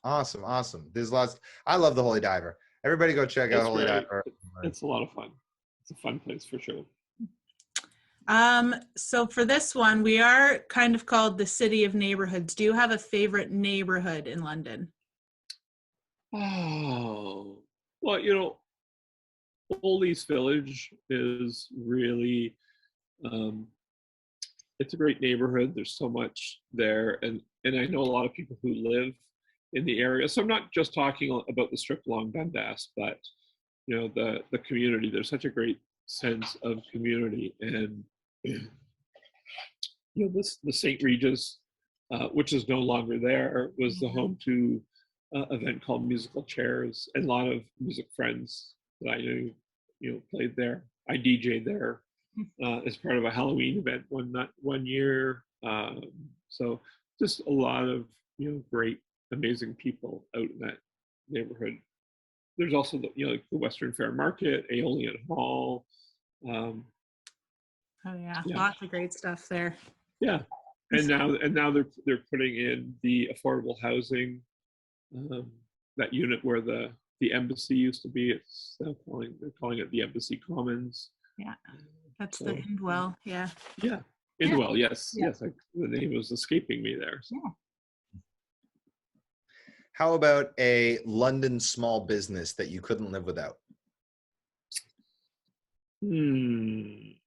Awesome. There's lots. I love the Holy Diver. Everybody go check out Holy Diver. It's a lot of fun. It's a fun place for sure. So for this one, we are kind of called the City of Neighborhoods. Do you have a favorite neighborhood in London? Oh, well, Old East Village is really, it's a great neighborhood. There's so much there, and I know a lot of people who live in the area. So I'm not just talking about the strip along Dundas, but the community. There's such a great sense of community, and the St. Regis, which is no longer there, was the home to event called Musical Chairs, and a lot of music friends that I knew, played there. I DJ'd there as part of a Halloween event one year. So just a lot of great, amazing people out in that neighborhood. There's also the Western Fair Market, Aeolian Hall. Lots of great stuff there. Yeah, and now they're putting in the affordable housing. That unit where the embassy used to be, they're calling it the Embassy Commons. Yeah, that's the Indwell. Yeah. Yeah, Indwell. Yes. The name was escaping me there. So. Yeah. How about a London small business that you couldn't live without? Let me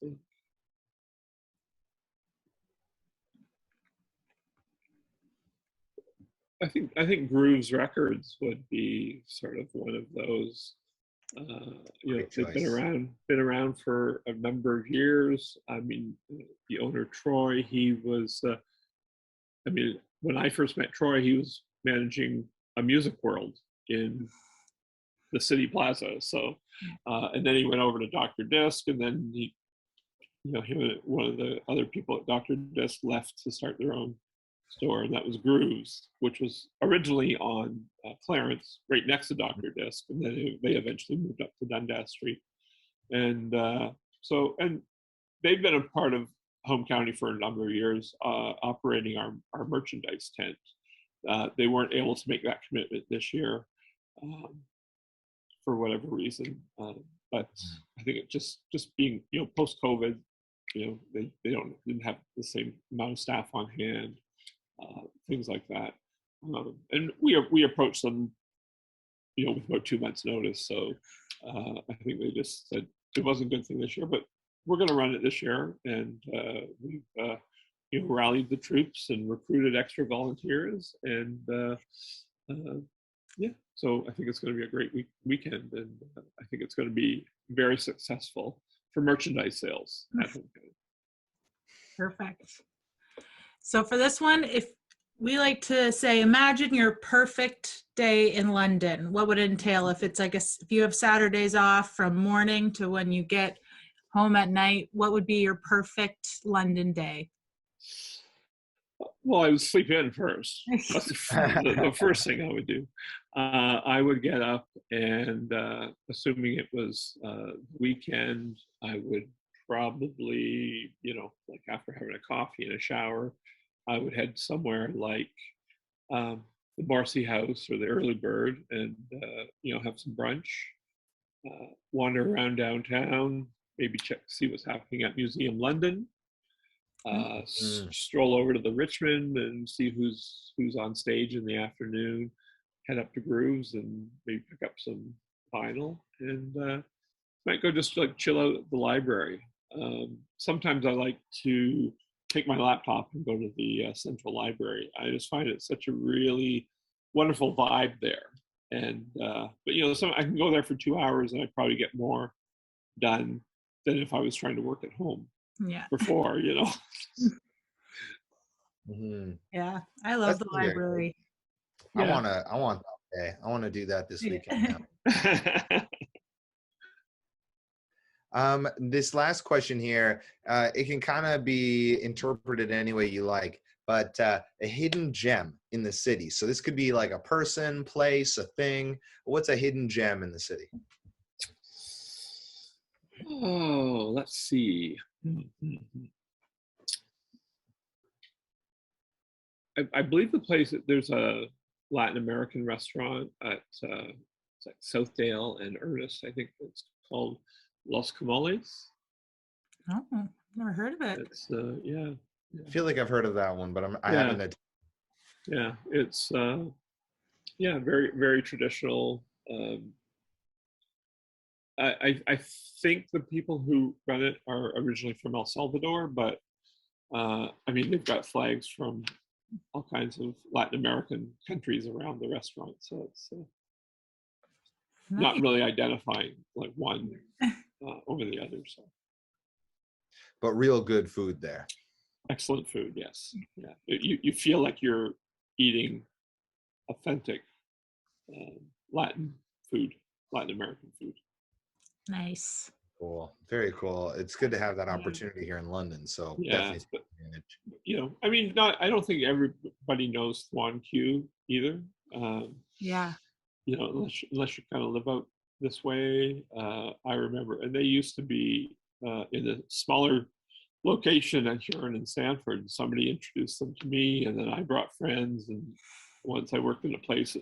see. I think Grooves Records would be sort of one of those. They've been around for a number of years. I mean, the owner Troy, he was. When I first met Troy, he was managing a Music World in the city plaza. So, and then he went over to Dr. Disc, and then he, him and one of the other people at Dr. Disc left to start their own store, and that was Grooves, which was originally on Clarence, right next to Dr. Disc, and then they eventually moved up to Dundas Street. And and they've been a part of Home County for a number of years, operating our merchandise tent. They weren't able to make that commitment this year for whatever reason, but I think it just being post COVID, they didn't have the same amount of staff on hand, things like that, and we approached them with about 2 months notice. So I think they just said it wasn't a good thing this year, but we're going to run it this year, and we've rallied the troops and recruited extra volunteers, and so I think it's going to be a great weekend, and I think it's going to be very successful for merchandise sales at Home County. Perfect. So for this one, if we like to say, imagine your perfect day in London, what would it entail? If it's, I guess, if you have Saturdays off from morning to when you get home at night, what would be your perfect London day? Well, I would sleep in first. That's the first thing I would do. I would get up, and assuming it was weekend, I would probably, like after having a coffee and a shower, I would head somewhere like the Marcy House or the Early Bird, and have some brunch, wander around downtown, maybe see what's happening at Museum London. Stroll over to the Richmond and see who's on stage in the afternoon, head up to Grooves and maybe pick up some vinyl, and might go just like chill out at the library. Sometimes I like to take my laptop and go to the Central Library. I just find it such a really wonderful vibe there. And but so I can go there for 2 hours and I'd probably get more done than if I was trying to work at home. Yeah. Before, Mm-hmm. Yeah, I love the library. Yeah. I want to do that this weekend now. This last question here, it can kind of be interpreted any way you like, but a hidden gem in the city. So this could be like a person, place, a thing. What's a hidden gem in the city? Oh, let's see. I believe the place, there's a Latin American restaurant at it's like Southdale and Ernest. I think it's called Los Comoles. Oh, never heard of it. It's yeah. I feel like I've heard of that one, but I haven't. Yeah, it's very, very traditional. I think the people who run it are originally from El Salvador, but they've got flags from all kinds of Latin American countries around the restaurant, so it's not really identifying like one over the other. So, but real good food there. Excellent food, yes. Yeah, you feel like you're eating authentic Latin American food. Nice. Cool. Very cool. It's good to have that opportunity here in London. So definitely take advantage. I don't think everybody knows Thuan Q either. Unless you kind of live out this way. I remember, and they used to be in a smaller location at Huron and Sanford. Somebody introduced them to me, and then I brought friends. And once I worked in a place,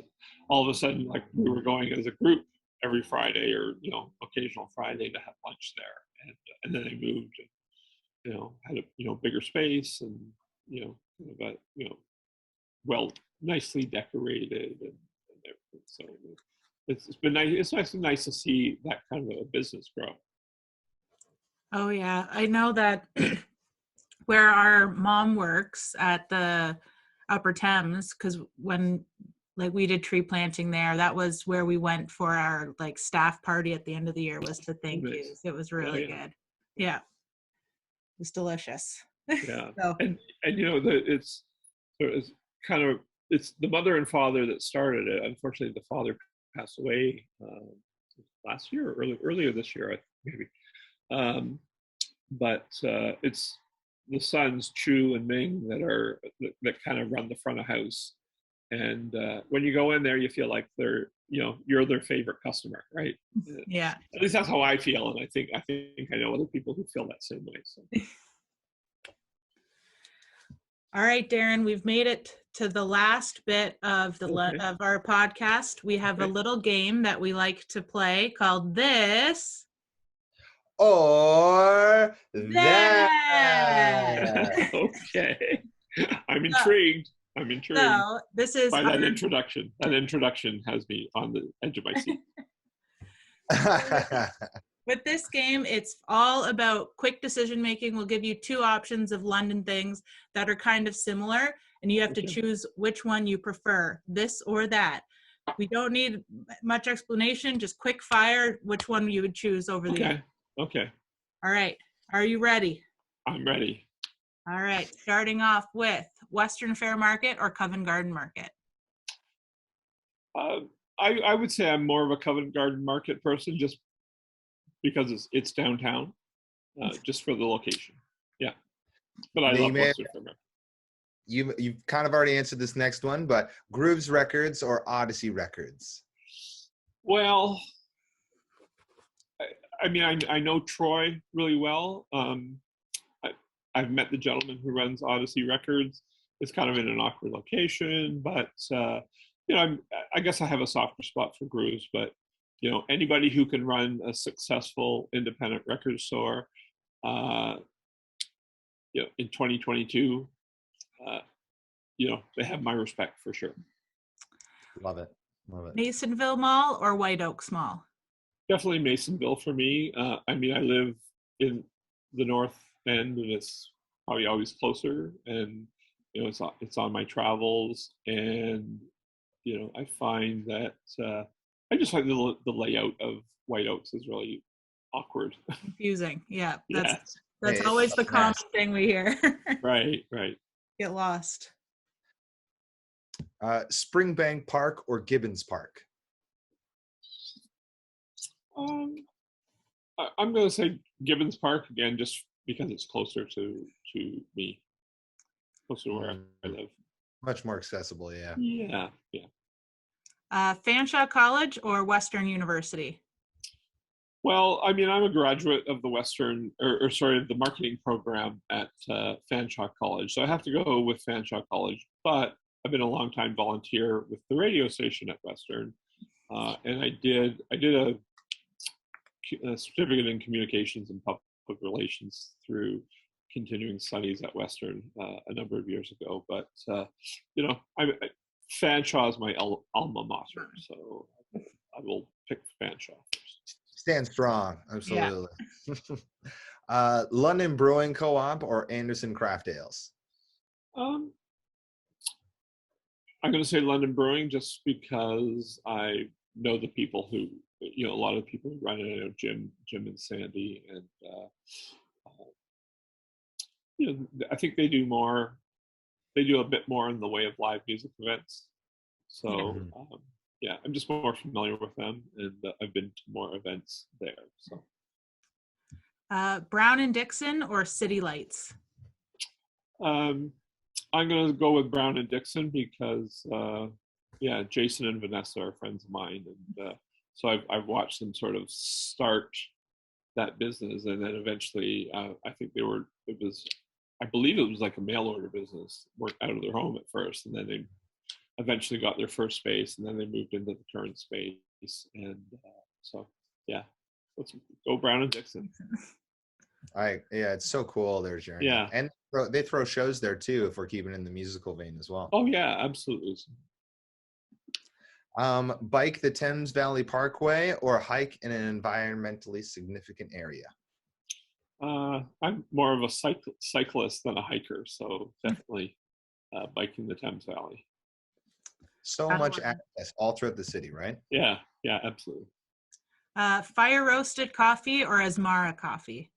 all of a sudden, like we were going as a group every Friday, or occasional Friday, to have lunch there, and then they moved, and had a bigger space, and well, nicely decorated, and everything. So it's been nice. It's nice to see that kind of a business grow. Oh yeah, I know that where our mom works at the Upper Thames, because when we did tree planting there, that was where we went for our staff party at the end of the year, was to thank yous. It was really good. Yeah, it was delicious. Yeah. So. and it's the mother and father that started it. Unfortunately, the father passed away last year or earlier this year, maybe. But it's the sons Chu and Ming that kind of run the front of house. And when you go in there, you feel like you're their favorite customer, right? Yeah. At least that's how I feel, and I think I know other people who feel that same way. So. All right, Darin, we've made it to the last bit of of our podcast. We have a little game that we like to play called This or That. That. Okay. I'm intrigued. So this is by that introduction. That introduction has me on the edge of my seat. With this game, it's all about quick decision making. We'll give you two options of London things that are kind of similar, and you have to choose which one you prefer, this or that. We don't need much explanation, just quick fire, which one you would choose over the other. Okay. All right. Are you ready? I'm ready. All right. Starting off with Western Fair Market or Covent Garden Market? I would say I'm more of a Covent Garden Market person, just because it's downtown, just for the location. Yeah, but I love Western Fair Market. You've kind of already answered this next one, but Grooves Records or Odyssey Records? Well, I mean, I know Troy really well. I've met the gentleman who runs Odyssey Records. It's kind of in an awkward location, but I guess I have a softer spot for Grooves. But anybody who can run a successful independent record store, in 2022, they have my respect for sure. Love it. Masonville Mall or White Oaks Mall? Definitely Masonville for me. I mean, I live in the North End, and it's probably always closer, and it's on my travels, and I find that I just like the layout of White Oaks is really awkward, confusing. Yeah, yes. That's always the common thing we hear. Right. Get lost. Springbank Park or Gibbons Park? I'm going to say Gibbons Park again, just because it's closer to me, closer to where I live. Much more accessible, yeah. Yeah. Fanshawe College or Western University? Well, I mean, I'm a graduate of the the marketing program at Fanshawe College, so I have to go with Fanshawe College. But I've been a long-time volunteer with the radio station at Western, and I did a certificate in communications and public relations through continuing studies at Western a number of years ago. But Fanshawe is my alma mater, so I will pick Fanshawe first. Stand strong, absolutely. Yeah. London Brewing Co-op or Anderson Craft Ales? I'm going to say London Brewing, just because I know the people who, a lot of the people who run it. I know Jim and Sandy, and I think they do a bit more in the way of live music events. So I'm just more familiar with them, and I've been to more events there. So Brown and Dixon or City Lights? I'm going to go with Brown and Dixon because Jason and Vanessa are friends of mine, and so I've watched them sort of start that business, and then eventually I believe it was like a mail order business, worked out of their home at first, and then they eventually got their first space, and then they moved into the current space, and let's go Brown and Dixon. It's so cool their journey. Yeah, and they throw shows there too, if we're keeping in the musical vein as well. Oh yeah, absolutely. Bike the Thames Valley Parkway or hike in an environmentally significant area? I'm more of a cyclist than a hiker, so definitely biking the Thames Valley. So much access all throughout the city, right? Yeah, absolutely. Fire roasted coffee or Asmara coffee?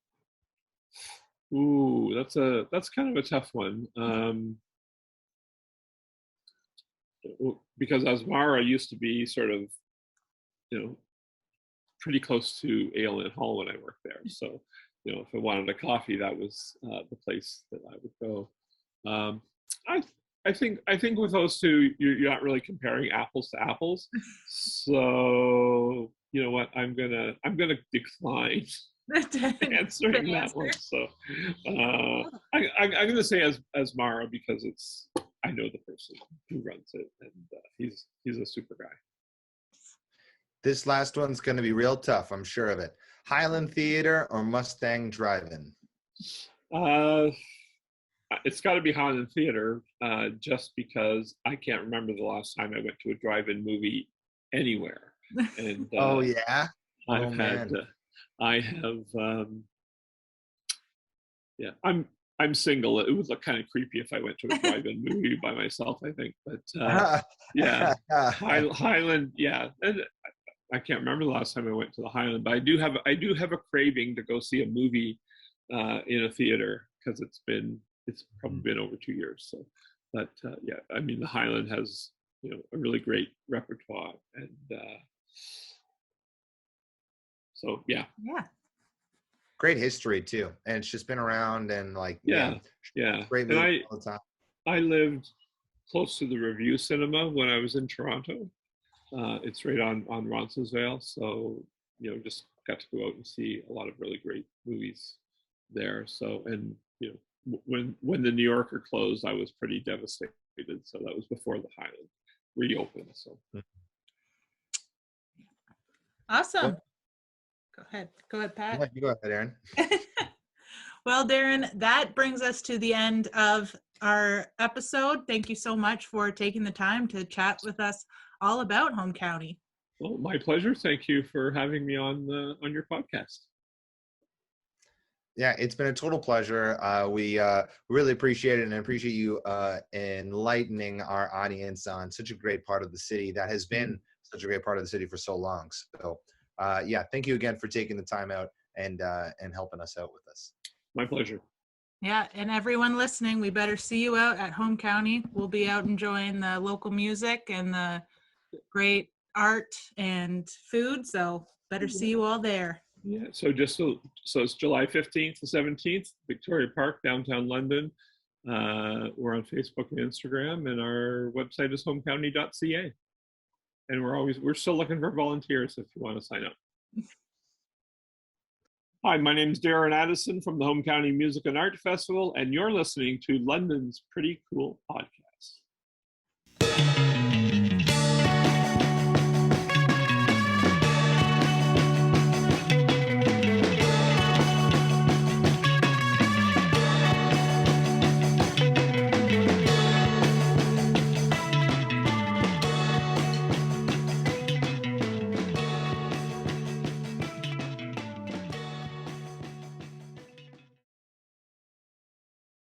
Ooh, that's kind of a tough one. Because Asmara used to be sort of pretty close to Ale and Hall when I worked there. So, if I wanted a coffee, that was the place that I would go. I think with those two, you're not really comparing apples to apples. So you know what? I'm gonna decline answering that one. So I'm gonna say as Mara, because I know the person who runs it, and he's a super guy. This last one's going to be real tough. I'm sure of it. Highland Theater or Mustang Drive-In? It's got to be Highland Theater, just because I can't remember the last time I went to a drive-in movie anywhere. And oh yeah, I'm single. It would look kind of creepy if I went to a drive-in movie by myself, I think. But yeah, Highland, yeah. And I can't remember the last time I went to the Highland, but I do have a craving to go see a movie in a theater, because it's probably been over 2 years. So, but yeah, I mean, the Highland has a really great repertoire, and so yeah. Great history too, and it's just been around, and yeah. Great movie all the time. I lived close to the Review Cinema when I was in Toronto. It's right on Roncesvalles, so just got to go out and see a lot of really great movies there. So, and when the New Yorker closed, I was pretty devastated. So that was before the Highland reopened. So awesome. Go ahead, Pat. You go ahead, Darin. Well, Darin, that brings us to the end of our episode. Thank you so much for taking the time to chat with us all about Home County. Well, my pleasure. Thank you for having me on your podcast. Yeah, it's been a total pleasure. We really appreciate it, and appreciate you enlightening our audience on such a great part of the city that has been such a great part of the city for so long. So yeah, thank you again for taking the time out and helping us out with this. My pleasure. Yeah, and everyone listening, we better see you out at Home County. We'll be out enjoying the local music and the great art and food, so better see you all there. Yeah, so it's July 15th to 17th, Victoria Park, downtown London. We're on Facebook and Instagram, and our website is homecounty.ca. And we're still looking for volunteers if you want to sign up. Hi, my name is Darin Addison from the Home County Music and Art Festival, and you're listening to London's Pretty Cool Podcast.